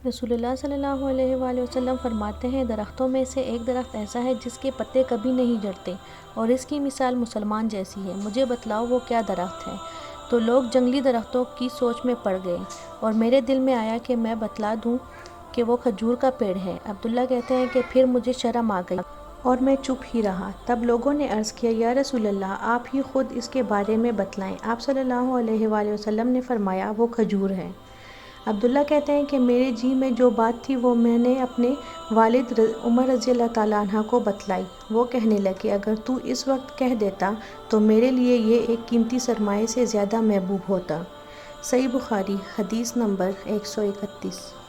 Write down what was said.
رسول اللہ صلی اللہ علیہ وآلہ وسلم فرماتے ہیں، درختوں میں سے ایک درخت ایسا ہے جس کے پتے کبھی نہیں جھڑتے اور اس کی مثال مسلمان جیسی ہے، مجھے بتلاؤ وہ کیا درخت ہے؟ تو لوگ جنگلی درختوں کی سوچ میں پڑ گئے اور میرے دل میں آیا کہ میں بتلا دوں کہ وہ کھجور کا پیڑ ہے۔ عبداللہ کہتے ہیں کہ پھر مجھے شرم آ گئی اور میں چپ ہی رہا۔ تب لوگوں نے عرض کیا، یا رسول اللہ، آپ ہی خود اس کے بارے میں بتلائیں۔ آپ صلی اللہ علیہ وآلہ وسلم نے فرمایا، وہ کھجور ہے۔ عبداللہ کہتے ہیں کہ میرے جی میں جو بات تھی وہ میں نے اپنے والد عمر رضی اللہ تعالیٰ عنہ کو بتلائی۔ وہ کہنے لگے، اگر تو اس وقت کہہ دیتا تو میرے لیے یہ ایک قیمتی سرمایے سے زیادہ محبوب ہوتا۔ صحیح بخاری، حدیث نمبر 131۔